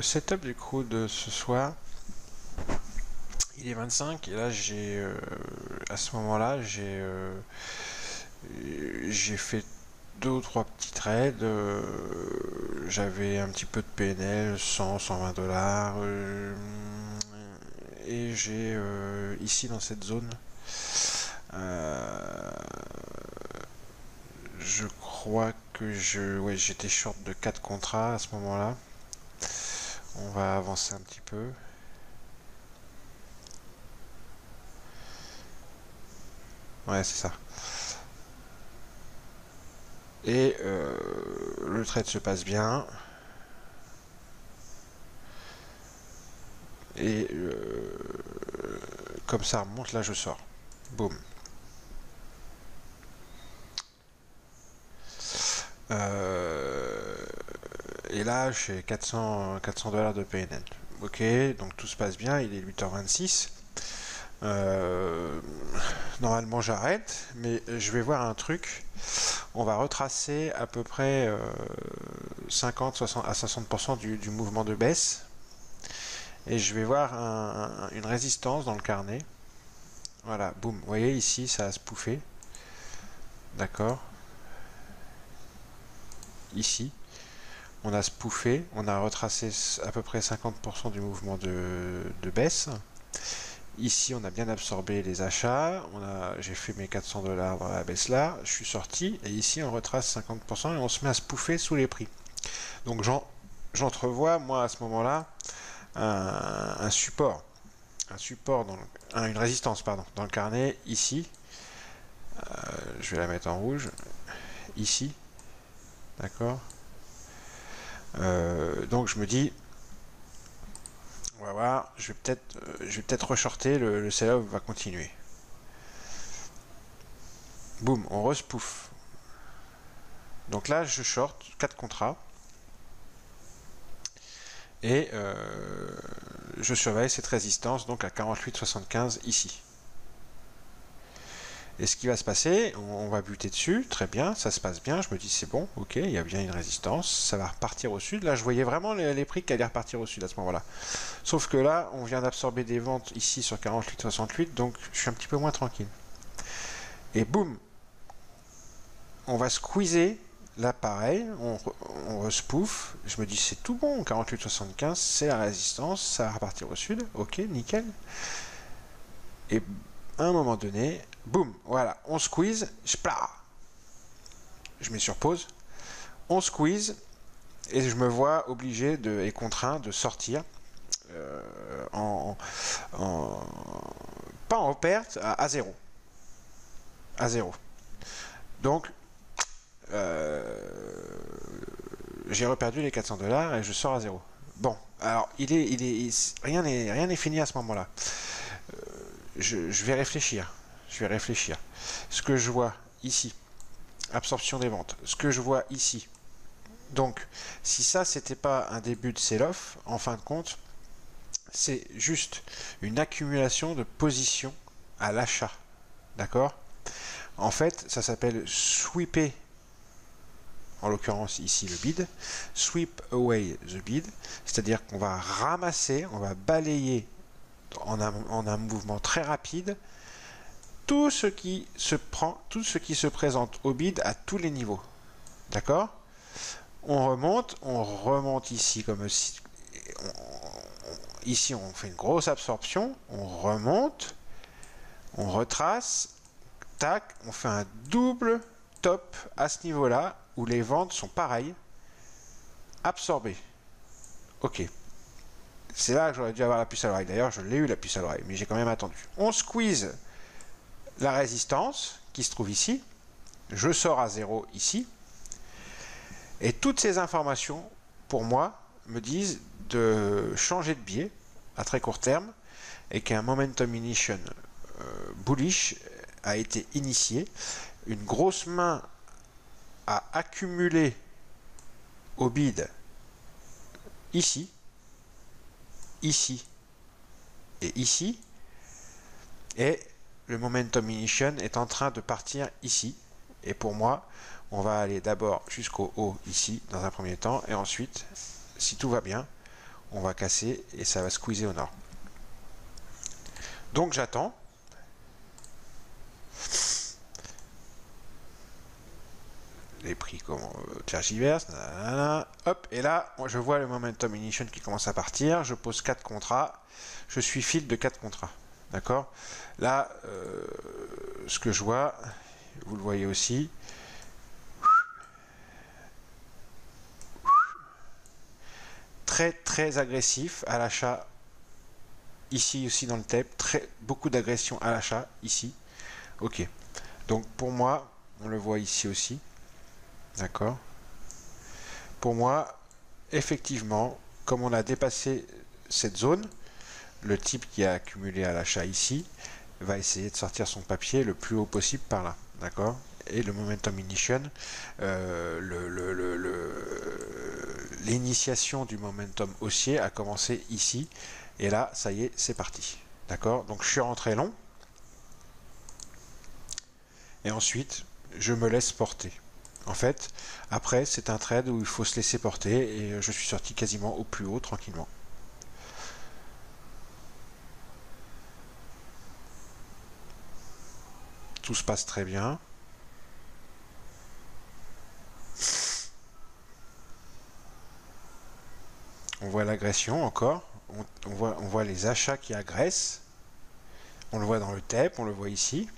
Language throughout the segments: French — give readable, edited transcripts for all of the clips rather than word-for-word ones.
le setup du crew de ce soir, il est 25 et là j'ai à ce moment-là j'ai fait 2 ou 3 petits trades. J'avais un petit peu de PNL, 100-120 dollars, et j'ai ici dans cette zone, je crois que j'étais short de 4 contrats à ce moment-là. On va avancer un petit peu. Ouais, c'est ça. Et le trade se passe bien. Et comme ça remonte, là je sors. Boum. Et là j'ai 400 dollars de PNL. Ok, donc tout se passe bien, il est 8h26. Normalement j'arrête, mais je vais voir un truc. On va retracer à peu près 50 à 60% du mouvement de baisse. Et je vais voir une résistance dans le carnet. Voilà, boum. Vous voyez ici, ça a spoofé. D'accord. Ici, on a spoofé. On a retracé à peu près 50% du mouvement de baisse. Ici, on a bien absorbé les achats. J'ai fait mes 400 dollars dans la baisse là. Je suis sorti. Et ici, on retrace 50% et on se met à spoofer sous les prix. Donc, j'entrevois, moi, à ce moment-là, un support. Une résistance, pardon, dans le carnet, ici. Je vais la mettre en rouge. Ici. D'accord. Donc, je me dis, on va voir, je vais peut-être reshorter, le sell-off va continuer. Boum, on respoof. Donc là, je short 4 contrats. Et je surveille cette résistance, donc à 48,75 ici. Et ce qui va se passer, on va buter dessus, très bien, ça se passe bien, je me dis c'est bon, ok, il y a bien une résistance, ça va repartir au sud. Là, je voyais vraiment les prix qui allaient repartir au sud à ce moment-là. Sauf que là, on vient d'absorber des ventes ici sur 48,68, donc je suis un petit peu moins tranquille. Et boum, on va squeezer. Là, pareil, on respoof. Je me dis, c'est tout bon, 48,75, c'est la résistance, ça va repartir au sud. Ok, nickel. Et à un moment donné, boum, voilà, on squeeze, je mets sur pause, on squeeze, et je me vois obligé et contraint de sortir pas en perte, à zéro. À zéro. Donc, j'ai reperdu les 400 dollars et je sors à zéro. Bon, alors rien n'est fini à ce moment-là. Je vais réfléchir. Ce que je vois ici, absorption des ventes. Ce que je vois ici. Donc, si ça c'était pas un début de sell-off, en fin de compte, c'est juste une accumulation de positions à l'achat. D'accord? En fait, ça s'appelle sweeper. En l'occurrence ici le bid, sweep away the bid, c'est-à-dire qu'on va ramasser, on va balayer en un mouvement très rapide tout ce qui se présente au bid à tous les niveaux. D'accord? On remonte ici comme ici on fait une grosse absorption, on remonte, on retrace, tac, on fait un double top à ce niveau-là où les ventes sont pareilles, absorbées. Ok. C'est là que j'aurais dû avoir la puce à l'oreille. D'ailleurs, je l'ai eu la puce à l'oreille, mais j'ai quand même attendu. On squeeze la résistance qui se trouve ici. Je sors à zéro ici. Et toutes ces informations, pour moi, me disent de changer de biais à très court terme et qu'un momentum initiation bullish a été initié. Une grosse main a accumulé au bid ici, ici et ici, et le momentum initiation est en train de partir ici. Et pour moi, on va aller d'abord jusqu'au haut ici dans un premier temps, et ensuite, si tout va bien, on va casser et ça va squeezer au nord. Donc j'attends. Les prix tergiversent, hop, et là, je vois le momentum ignition qui commence à partir, je pose 4 contrats, je suis fil de 4 contrats, d'accord? Là, ce que je vois, vous le voyez aussi, très agressif à l'achat, ici aussi dans le TEP, beaucoup d'agression à l'achat, ici, ok. Donc pour moi, on le voit ici aussi, d'accord? Pour moi, effectivement, comme on a dépassé cette zone, le type qui a accumulé à l'achat ici va essayer de sortir son papier le plus haut possible par là, d'accord? Et le momentum ignition, l'initiation du momentum haussier a commencé ici, et là, ça y est, c'est parti, d'accord? Donc je suis rentré long, et ensuite, je me laisse porter. En fait, après, c'est un trade où il faut se laisser porter, et je suis sorti quasiment au plus haut, tranquillement. Tout se passe très bien. On voit l'agression encore. On voit les achats qui agressent. On le voit dans le TEP, on le voit ici.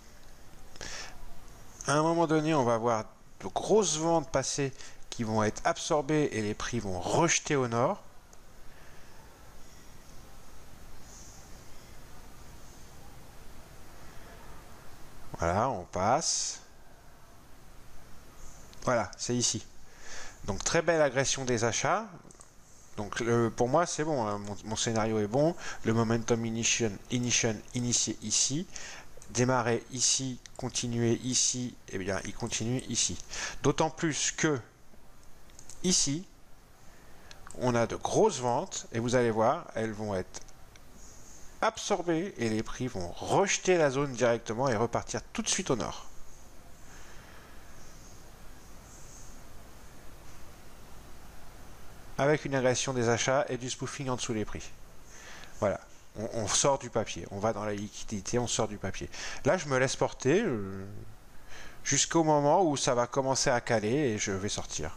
À un moment donné, on va avoir de grosses ventes passer qui vont être absorbées et les prix vont rejeter au nord. Voilà, on passe. Voilà, c'est ici. Donc très belle agression des achats. Donc pour moi c'est bon, hein, mon scénario est bon. Le momentum initié ici, démarrer ici, continuer ici, et bien il continue ici. D'autant plus que ici, on a de grosses ventes et vous allez voir, elles vont être absorbées et les prix vont rejeter la zone directement et repartir tout de suite au nord. Avec une agression des achats et du spoofing en dessous des prix. Voilà, on sort du papier, on va dans la liquidité, on sort du papier. Là, je me laisse porter jusqu'au moment où ça va commencer à caler et je vais sortir.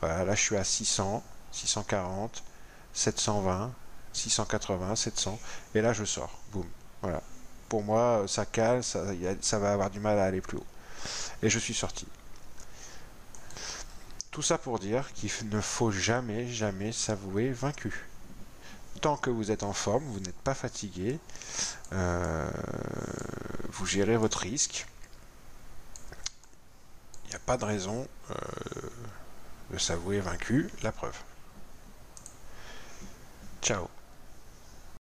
Voilà, là je suis à 600, 640, 720, 680, 700, et là je sors. Boum. Voilà. Pour moi, ça cale, ça va avoir du mal à aller plus haut. Et je suis sorti. Tout ça pour dire qu'il ne faut jamais s'avouer vaincu. Tant que vous êtes en forme, vous n'êtes pas fatigué, vous gérez votre risque. Il n'y a pas de raison de s'avouer vaincu, la preuve.